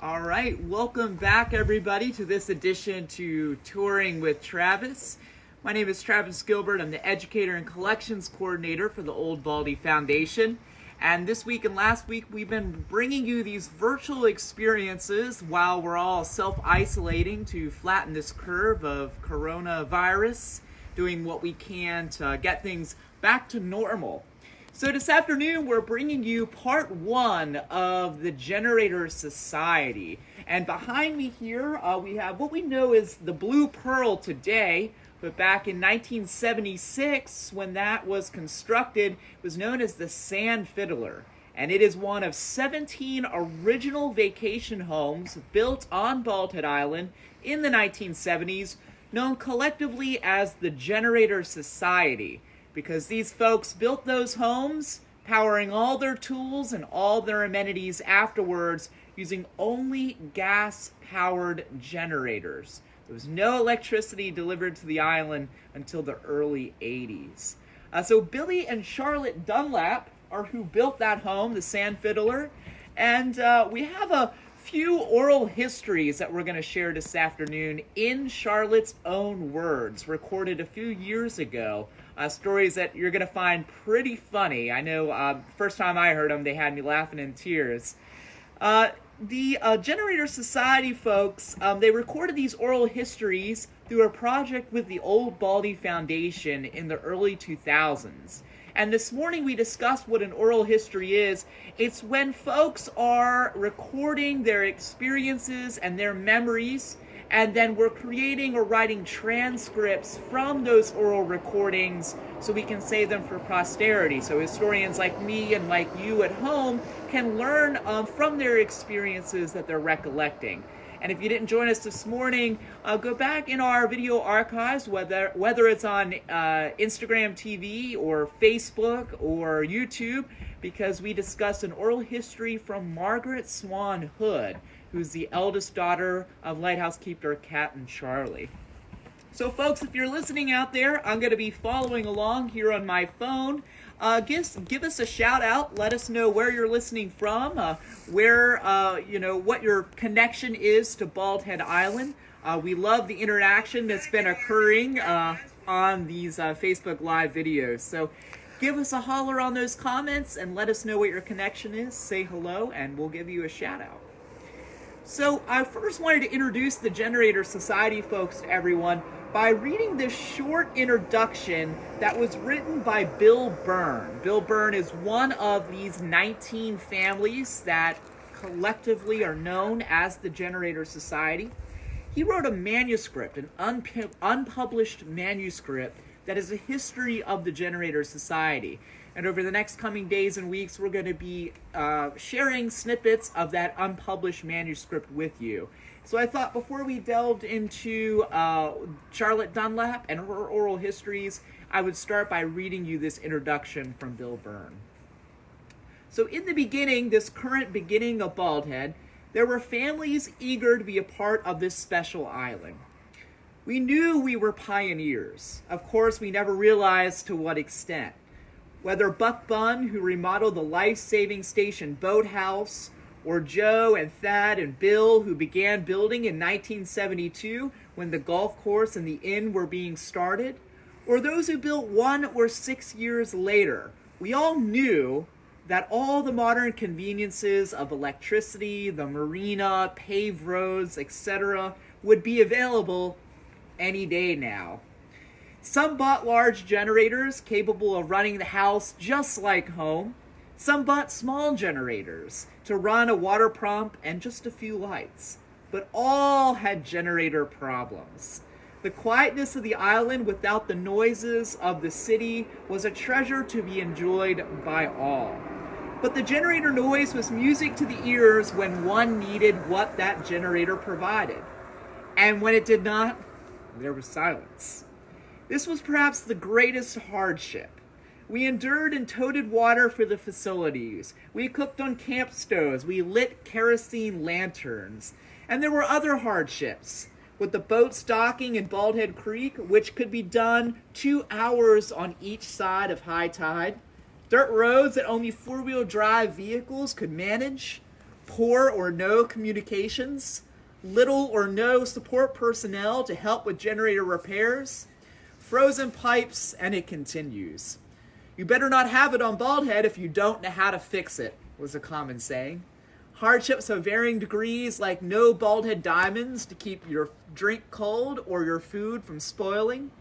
All right, welcome back everybody to this edition to Touring with Travis. My name is Travis Gilbert. I'm the Educator and Collections Coordinator for the Old Baldy Foundation. And this week and last week, we've been bringing you these virtual experiences while we're all self-isolating to flatten this curve of coronavirus, doing what we can to get things back to normal. So this afternoon, we're bringing you part one of the Generator Society. And behind me here, we have what we know is the Blue Pearl today. But back in 1976, when that was constructed, it was known as the Sand Fiddler. And it is one of 17 original vacation homes built on Baldy Island in the 1970s, known collectively as the Generator Society. Because these folks built those homes, powering all their tools and all their amenities afterwards using only gas-powered generators. There was no electricity delivered to the island until the early 80s. So Billy and Charlotte Dunlap are who built that home, the Sand Fiddler. And we have a few oral histories that we're going to share this afternoon in Charlotte's own words, recorded a few years ago. Stories that you're going to find pretty funny. I know first time I heard them, they had me laughing in tears. The Generator Society folks, they recorded these oral histories through a project with the Old Baldy Foundation in the early 2000s. And this morning we discussed what an oral history is. It's when folks are recording their experiences and their memories, and then we're creating or writing transcripts from those oral recordings so we can save them for posterity. So historians like me and like you at home can learn from their experiences that they're recollecting. And if you didn't join us this morning, go back in our video archives, whether it's on Instagram TV or Facebook or YouTube, because we discussed an oral history from Margaret Swan Hood, who's the eldest daughter of Lighthouse keeper Captain Charlie. So folks, if you're listening out there, I'm going to be following along here on my phone. Give us a shout out. Let us know where you're listening from, what your connection is to Baldy Island. We love the interaction that's been occurring on these Facebook Live videos. So give us a holler on those comments and let us know what your connection is. Say hello and we'll give you a shout out. So I first wanted to introduce the Generator Society folks to everyone by reading this short introduction that was written by Bill Byrne. Bill Byrne is one of these 19 families that collectively are known as the Generator Society. He wrote a manuscript, an unpublished manuscript, that is a history of the Generator Society. And over the next coming days and weeks, we're going to be sharing snippets of that unpublished manuscript with you. So I thought before we delved into Charlotte Dunlap and her oral histories, I would start by reading you this introduction from Bill Byrne. So in the beginning, this current beginning of Baldy, there were families eager to be a part of this special island. We knew we were pioneers. Of course, we never realized to what extent. Whether Buck Bunn, who remodeled the life-saving station boathouse, or Joe and Thad and Bill, who began building in 1972 when the golf course and the inn were being started, or those who built 1 or 6 years later, we all knew that all the modern conveniences of electricity, the marina, paved roads, etc. would be available any day now. Some bought large generators capable of running the house just like home. Some bought small generators to run a water pump and just a few lights. But all had generator problems. The quietness of the island without the noises of the city was a treasure to be enjoyed by all. But the generator noise was music to the ears when one needed what that generator provided. And when it did not, there was silence. This was perhaps the greatest hardship. We endured and toted water for the facilities. We cooked on camp stoves. We lit kerosene lanterns. And there were other hardships. With the boats docking in Baldhead Creek, which could be done 2 hours on each side of high tide. Dirt roads that only four-wheel drive vehicles could manage. poor or no communications, little or no support personnel to help with generator repairs, frozen pipes, and it continues. You better not have it on Baldhead if you don't know how to fix it, was a common saying. Hardships of varying degrees, like no Baldhead diamonds to keep your drink cold or your food from spoiling.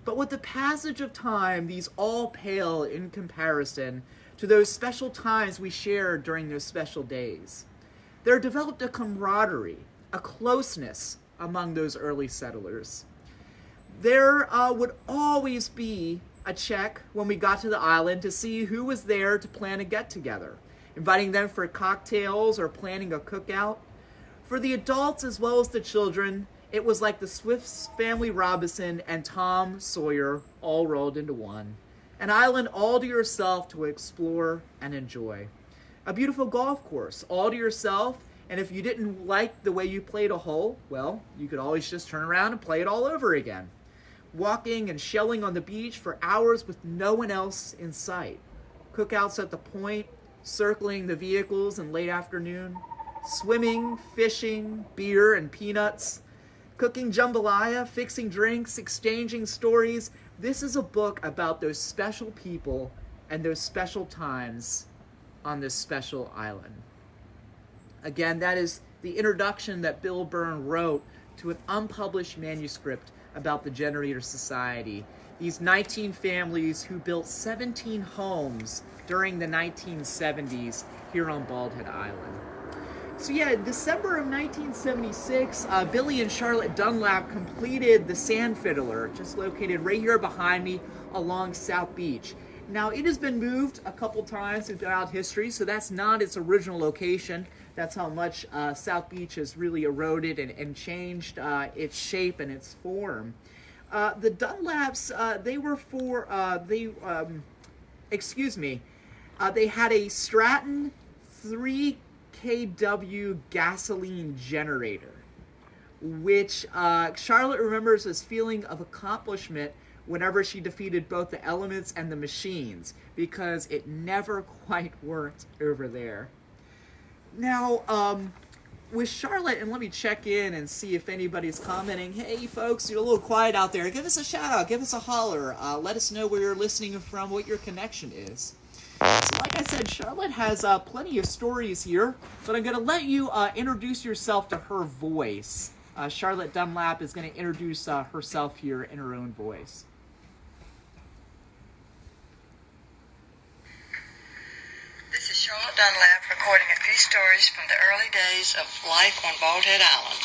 But with the passage of time, these all pale in comparison to those special times we shared during those special days. There developed a camaraderie, a closeness among those early settlers. There would always be a check when we got to the island to see who was there to plan a get-together, inviting them for cocktails or planning a cookout. For the adults as well as the children, it was like the Swift's Family Robinson and Tom Sawyer all rolled into one. An island all to yourself to explore and enjoy. A beautiful golf course all to yourself, and if you didn't like the way you played a hole, well, you could always just turn around and play it all over again. Walking and shelling on the beach for hours with no one else in sight. Cookouts at the point, circling the vehicles in late afternoon. Swimming, fishing, beer and peanuts. Cooking jambalaya, fixing drinks, exchanging stories. This is a book about those special people and those special times on this special island. Again, that is the introduction that Bill Byrne wrote to an unpublished manuscript about the Generator Society. These 19 families who built 17 homes during the 1970s here on Baldhead Island. So yeah, December of 1976, Billy and Charlotte Dunlap completed the Sand Fiddler, just located right here behind me along South Beach. Now, it has been moved a couple times throughout history, so that's not its original location. That's how much South Beach has really eroded and changed its shape and its form. The Dunlaps, they had a Stratton 3 kW gasoline generator, which Charlotte remembers as feeling of accomplishment whenever she defeated both the elements and the machines, because it never quite worked over there. Now, with Charlotte, and let me check in and see if anybody's commenting. Hey folks, you're a little quiet out there. Give us a shout out, give us a holler. Let us know where you're listening from, what your connection is. So like I said, Charlotte has plenty of stories here, but I'm going to let you introduce yourself to her voice. Charlotte Dunlap is going to introduce herself here in her own voice. This is Charlotte Dunlap recording a few stories from the early days of life on Baldhead Island.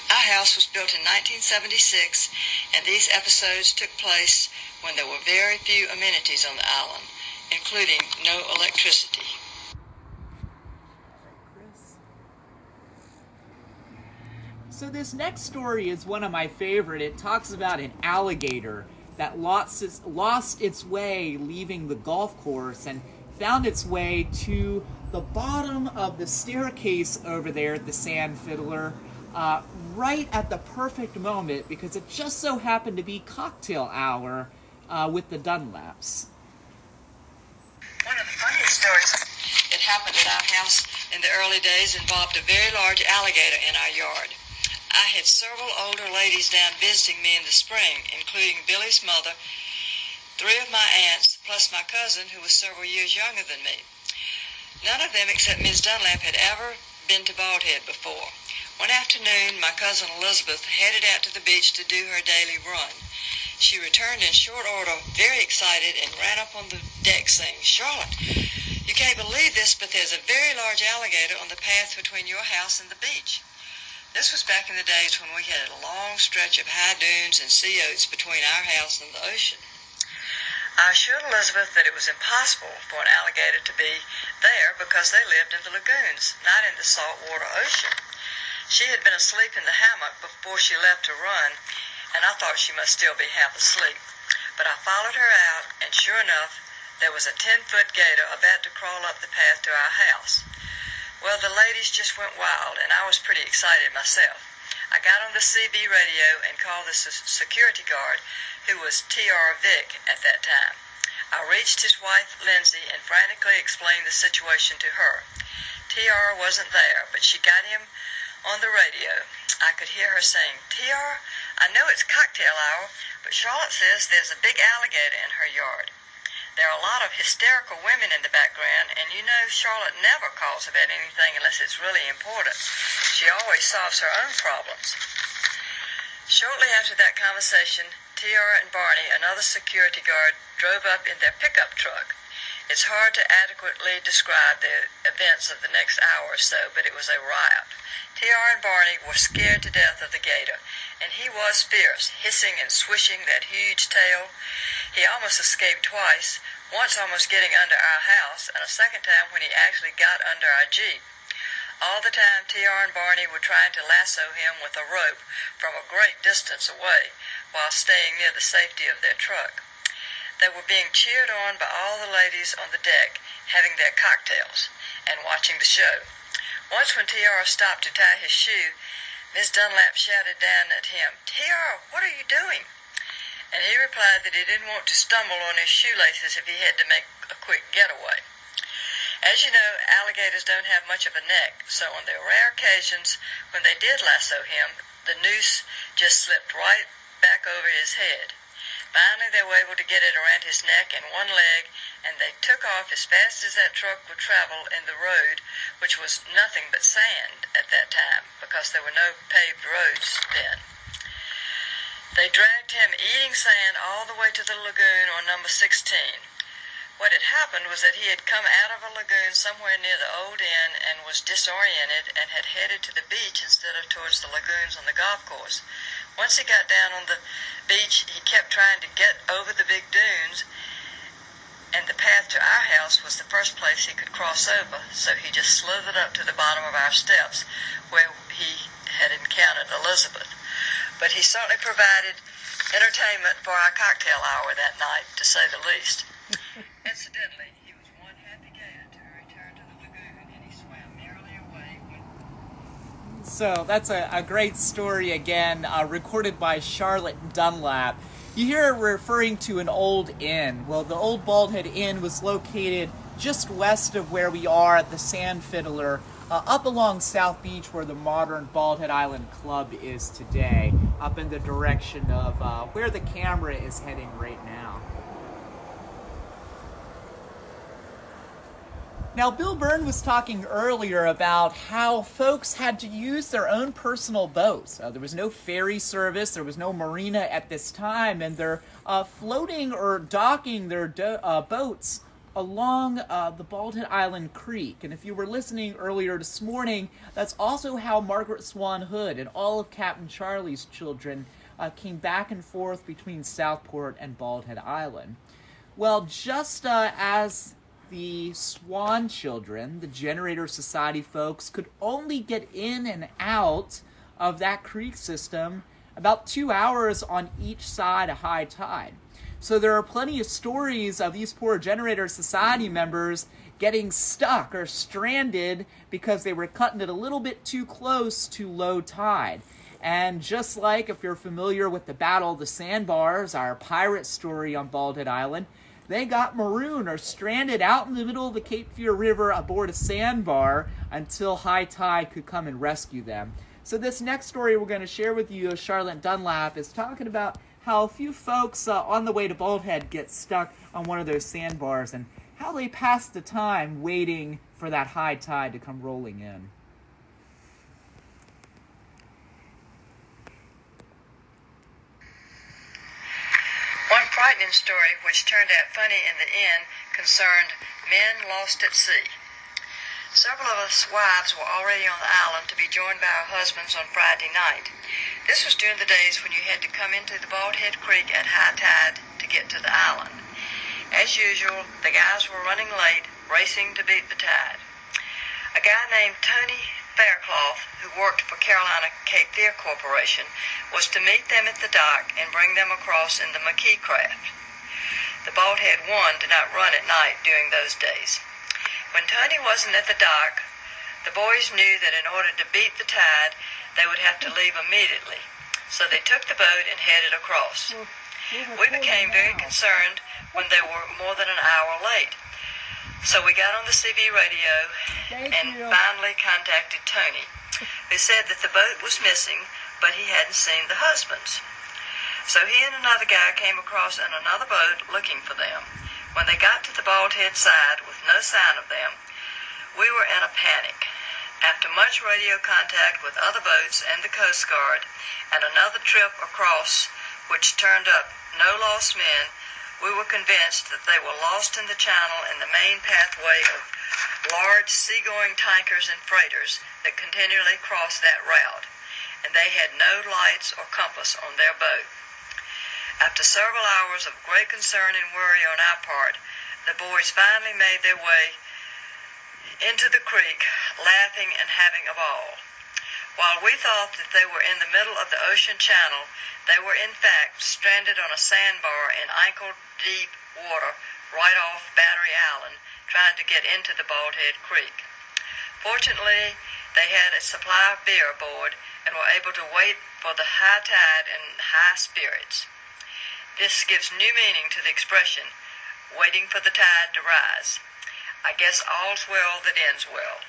Our house was built in 1976, and these episodes took place when there were very few amenities on the island, including no electricity. So this next story is one of my favorite. It talks about an alligator that lost its way leaving the golf course and found its way to the bottom of the staircase over there at the Sand Fiddler, right at the perfect moment, because it just so happened to be cocktail hour with the Dunlaps. One of the funniest stories that happened at our house in the early days involved a very large alligator in our yard. I had several older ladies down visiting me in the spring, including Billy's mother, 3 of my aunts, plus my cousin, who was several years younger than me. None of them except Ms. Dunlap had ever been to Baldhead before. One afternoon, my cousin Elizabeth headed out to the beach to do her daily run. She returned in short order, very excited, and ran up on the deck saying, "Charlotte, you can't believe this, but there's a very large alligator on the path between your house and the beach." This was back in the days when we had a long stretch of high dunes and sea oats between our house and the ocean. I assured Elizabeth that it was impossible for an alligator to be there because they lived in the lagoons, not in the saltwater ocean. She had been asleep in the hammock before she left to run, and I thought she must still be half asleep. But I followed her out, and sure enough, there was a 10-foot gator about to crawl up the path to our house. Well, the ladies just went wild, and I was pretty excited myself. I got on the CB radio and called the security guard, who was T.R. Vick at that time. I reached his wife, Lindsay, and frantically explained the situation to her. TR wasn't there, but she got him on the radio. I could hear her saying, "TR, I know it's cocktail hour, but Charlotte says there's a big alligator in her yard." There are a lot of hysterical women in the background, and you know Charlotte never calls about anything unless it's really important. She always solves her own problems. Shortly after that conversation, TR and Barney, another security guard, drove up in their pickup truck. It's hard to adequately describe the events of the next hour or so, but it was a riot. TR and Barney were scared to death of the gator, and he was fierce, hissing and swishing that huge tail. He almost escaped twice, once almost getting under our house, and a second time when he actually got under our Jeep. All the time, TR and Barney were trying to lasso him with a rope from a great distance away, while staying near the safety of their truck. They were being cheered on by all the ladies on the deck, having their cocktails, and watching the show. Once when TR stopped to tie his shoe, Miss Dunlap shouted down at him, "TR, what are you doing?" And he replied that he didn't want to stumble on his shoelaces if he had to make a quick getaway. As you know, alligators don't have much of a neck, so on the rare occasions when they did lasso him, the noose just slipped right back over his head. Finally, they were able to get it around his neck and one leg, and they took off as fast as that truck would travel in the road, which was nothing but sand at that time, because there were no paved roads then. They dragged him eating sand all the way to the lagoon on number 16. What had happened was that he had come out of a lagoon somewhere near the old inn and was disoriented and had headed to the beach instead of towards the lagoons on the golf course. Once he got down on the beach, he kept trying to get over the big dunes, and the path to our house was the first place he could cross over, so he just slithered up to the bottom of our steps where he had encountered Elizabeth. But he certainly provided entertainment for our cocktail hour that night, to say the least. Incidentally, he was one happy gator to return to the lagoon, and he swam merrily away when... So that's a great story again, recorded by Charlotte Dunlap. You hear it referring to an old inn. Well, the old Bald Head Inn was located just west of where we are at the Sand Fiddler, up along South Beach where the modern Bald Head Island Club is today, up in the direction of where the camera is heading right now. Now, Bill Byrne was talking earlier about how folks had to use their own personal boats. There was no ferry service, there was no marina at this time, and they're floating or docking their boats along the Bald Head Island Creek. And if you were listening earlier this morning, that's also how Margaret Swan Hood and all of Captain Charlie's children came back and forth between Southport and Bald Head Island. Well, just as the Swan children, the Generator Society folks, could only get in and out of that creek system about 2 hours on each side of high tide. So there are plenty of stories of these poor Generator Society members getting stuck or stranded because they were cutting it a little bit too close to low tide. And just like if you're familiar with the Battle of the Sandbars, our pirate story on Bald Head Island, they got marooned or stranded out in the middle of the Cape Fear River aboard a sandbar until high tide could come and rescue them. So this next story we're going to share with you, Charlotte Dunlap, is talking about how a few folks on the way to Bald Head get stuck on one of those sandbars and how they pass the time waiting for that high tide to come rolling in. One frightening story, which turned out funny in the end, concerned men lost at sea. Several of us wives were already on the island to be joined by our husbands on Friday night. This was during the days when you had to come into the Bald Head Creek at high tide to get to the island. As usual, the guys were running late, racing to beat the tide. A guy named Tony Faircloth, who worked for Carolina Cape Fear Corporation, was to meet them at the dock and bring them across in the McKee craft. The Bald Head 1 did not run at night during those days. When Tony wasn't at the dock, the boys knew that in order to beat the tide, they would have to leave immediately. So they took the boat and headed across. We became very concerned when they were more than an hour late. So we got on the CB radio and finally contacted Tony, who said that the boat was missing, but he hadn't seen the husbands. So he and another guy came across in another boat looking for them. When they got to the Bald Head side with no sign of them, we were in a panic. After much radio contact with other boats and the Coast Guard, and another trip across which turned up no lost men, we were convinced that they were lost in the channel in the main pathway of large seagoing tankers and freighters that continually crossed that route, and they had no lights or compass on their boat. After several hours of great concern and worry on our part, the boys finally made their way into the creek, laughing and having a ball. While we thought that they were in the middle of the ocean channel, they were in fact stranded on a sandbar in ankle-deep water right off Battery Island, trying to get into the Bald Head Creek. Fortunately, they had a supply of beer aboard and were able to wait for the high tide and high spirits. This gives new meaning to the expression, waiting for the tide to rise. I guess all's well that ends well.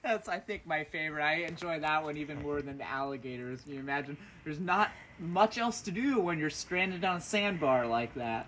That's, I think, my favorite. I enjoy that one even more than the alligators. You imagine there's not much else to do when you're stranded on a sandbar like that.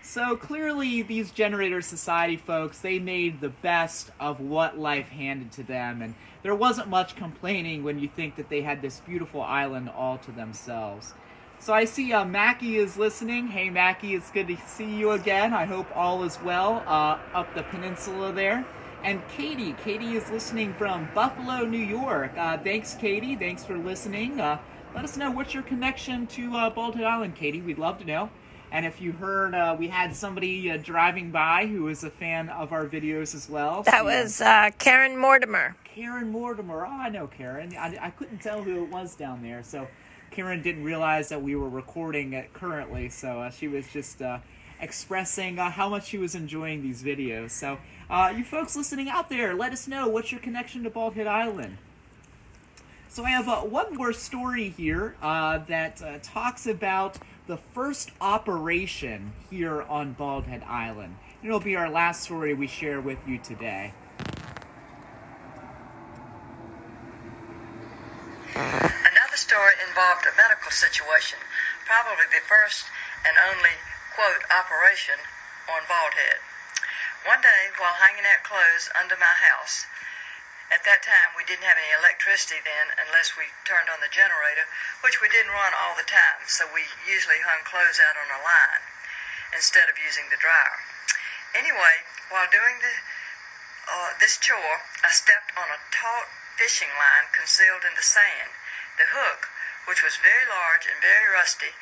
So clearly these Generator Society folks, they made the best of what life handed to them, and there wasn't much complaining when you think that they had this beautiful island all to themselves. So I see Mackie is listening. Hey Mackie, it's good to see you again. I hope all is well up the peninsula there. And Katie is listening from Buffalo, New York. Thanks, Katie. Thanks for listening. Let us know what's your connection to Bald Head Island, Katie. We'd love to know. And if you heard, we had somebody driving by who was a fan of our videos as well. That was Karen Mortimer. Karen Mortimer. Oh, I know Karen. I couldn't tell who it was down there. So Karen didn't realize that we were recording it currently. So she was just expressing how much she was enjoying these videos. So you folks listening out there, let us know what's your connection to Bald Head Island. So I have one more story here that talks about the first operation here on Bald Head Island. It'll be our last story we share with you today. Another story involved a medical situation, probably the first and only, quote, operation on Bald Head. One day, while hanging out clothes under my house, at that time we didn't have any electricity then unless we turned on the generator, which we didn't run all the time, so we usually hung clothes out on a line instead of using the dryer. Anyway, while doing this chore, I stepped on a taut fishing line concealed in the sand. The hook, which was very large and very rusty,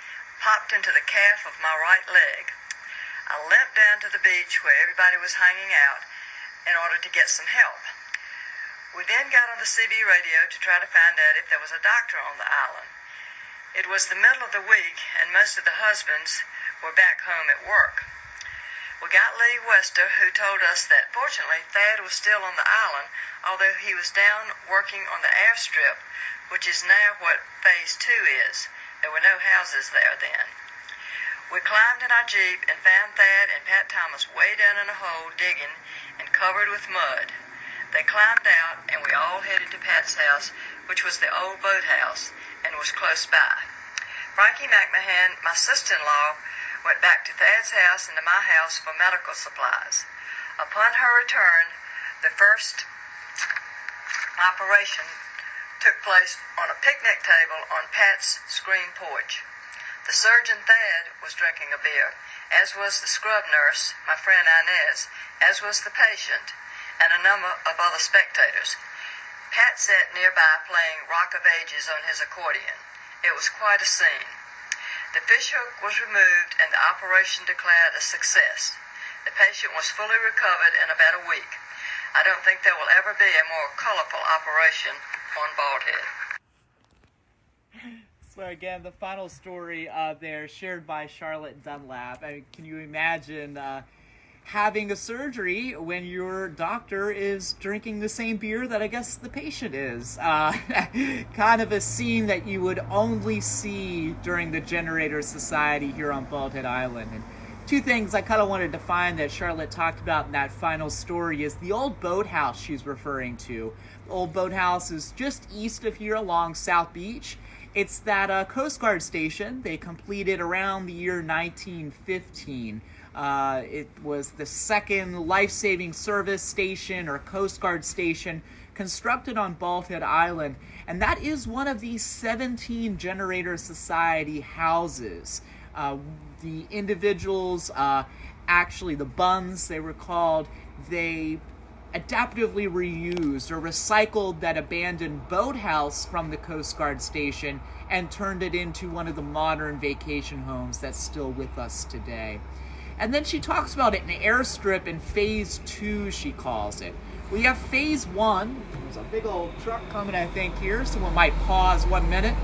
popped into the calf of my right leg. I limped down to the beach where everybody was hanging out in order to get some help. We then got on the CB radio to try to find out if there was a doctor on the island. It was the middle of the week, and most of the husbands were back home at work. We got Lee Wester, who told us that fortunately Thad was still on the island, although he was down working on the airstrip, which is now what Phase 2 is. There were no houses there then. We climbed in our Jeep and found Thad and Pat Thomas way down in a hole digging and covered with mud. They climbed out, and we all headed to Pat's house, which was the old boathouse, and was close by. Frankie McMahon, my sister-in-law, went back to Thad's house and to my house for medical supplies. Upon her return, the first operation took place on a picnic table on Pat's screen porch. The surgeon, Thad, was drinking a beer, as was the scrub nurse, my friend Inez, as was the patient, and a number of other spectators. Pat sat nearby playing Rock of Ages on his accordion. It was quite a scene. The fishhook was removed and the operation declared a success. The patient was fully recovered in about a week. I don't think there will ever be a more colorful operation on Bald Head. So again, the final story there shared by Charlotte Dunlap. I mean, can you imagine having a surgery when your doctor is drinking the same beer that I guess the patient is? Kind of a scene that you would only see during the Generator Society here on Bald Head Island. And two things I kind of wanted to find that Charlotte talked about in that final story is the old boathouse she's referring to. The old boathouse is just east of here along South Beach. It's that Coast Guard station they completed around the year 1915. It was the second life-saving service station or Coast Guard station constructed on Bald Head Island, and that is one of the 17 Generator Society houses. The individuals, actually the buns they were called, they adaptively reused or recycled that abandoned boathouse from the Coast Guard station and turned it into one of the modern vacation homes that's still with us today. And then she talks about it in an airstrip in phase 2, she calls it. We have phase 1. There's a big old truck coming, I think, here. Someone might pause 1 minute.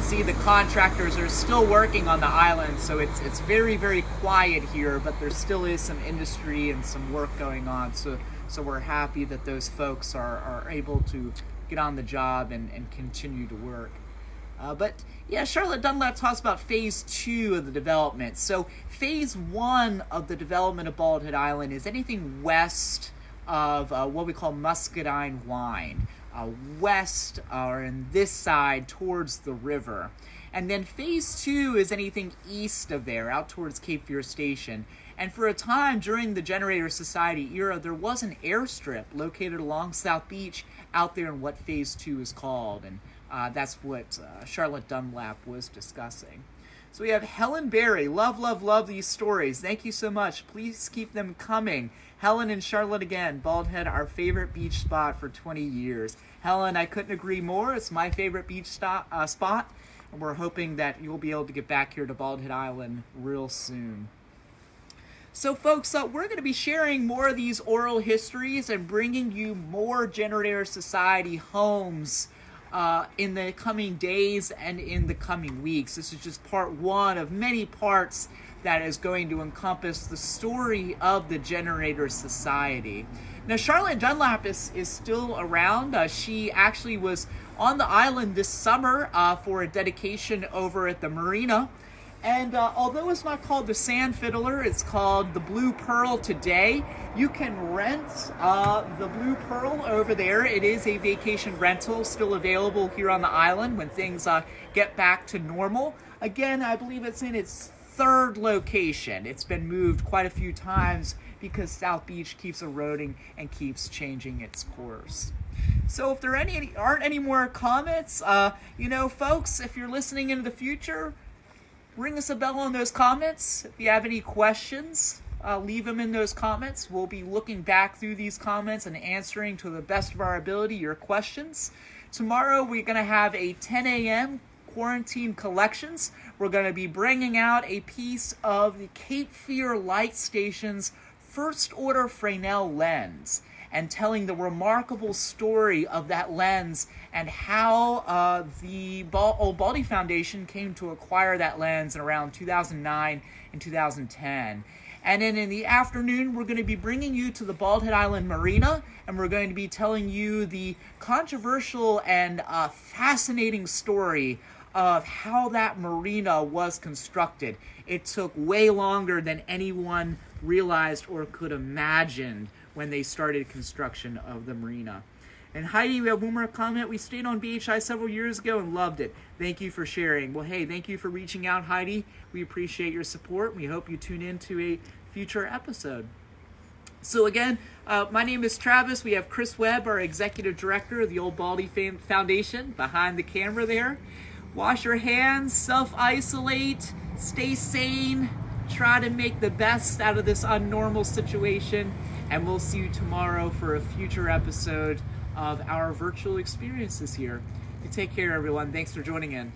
See, the contractors are still working on the island, so it's very, very quiet here, but there still is some industry and some work going on, so we're happy that those folks are able to get on the job and continue to work. But yeah, Charlotte Dunlap talks about phase 2 of the development. So phase 1 of the development of Bald Head Island is anything west of what we call Muscadine Line. West or in this side towards the river. And then phase 2 is anything east of there, out towards Cape Fear Station. And for a time during the Generator Society era, there was an airstrip located along South Beach out there in what phase 2 is called. And that's what Charlotte Dunlap was discussing. So we have Helen Berry. Love these stories. Thank you so much. Please keep them coming. Helen and Charlotte again. Bald Head, our favorite beach spot for 20 years. Helen, I couldn't agree more. It's my favorite beach spot. And we're hoping that you'll be able to get back here to Bald Head Island real soon. So folks, we're going to be sharing more of these oral histories and bringing you more Generator Society homes in the coming days and in the coming weeks. This is just part 1 of many parts that is going to encompass the story of the Generator Society. Now, Charlotte Dunlap is still around. She actually was on the island this summer for a dedication over at the marina. And although it's not called the Sand Fiddler, it's called the Blue Pearl today. You can rent the Blue Pearl over there. It is a vacation rental still available here on the island when things get back to normal. Again, I believe it's in its 3rd location. It's been moved quite a few times because South Beach keeps eroding and keeps changing its course. So if there aren't any more comments, folks, if you're listening into the future, ring us a bell on those comments. If you have any questions, leave them in those comments. We'll be looking back through these comments and answering to the best of our ability your questions. Tomorrow we're going to have a 10 a.m. Quarantine Collections. We're going to be bringing out a piece of the Cape Fear Light Station's first order Fresnel lens and telling the remarkable story of that lens and how the Old Baldy Foundation came to acquire that lens in around 2009 and 2010. And then in the afternoon, we're going to be bringing you to the Bald Head Island Marina, and we're going to be telling you the controversial and fascinating story of how that marina was constructed. It took way longer than anyone realized or could imagine when they started construction of the marina. And Heidi, we have one more comment. We stayed on BHI several years ago and loved it. Thank you for sharing. Well, hey, thank you for reaching out, Heidi. We appreciate your support. We hope you tune in to a future episode. So again, my name is Travis. We have Chris Webb, our executive director of the Old Baldy Foundation, behind the camera there. Wash your hands, self-isolate, stay sane, try to make the best out of this unnormal situation, and we'll see you tomorrow for a future episode of our virtual experiences here. You take care, everyone. Thanks for joining in.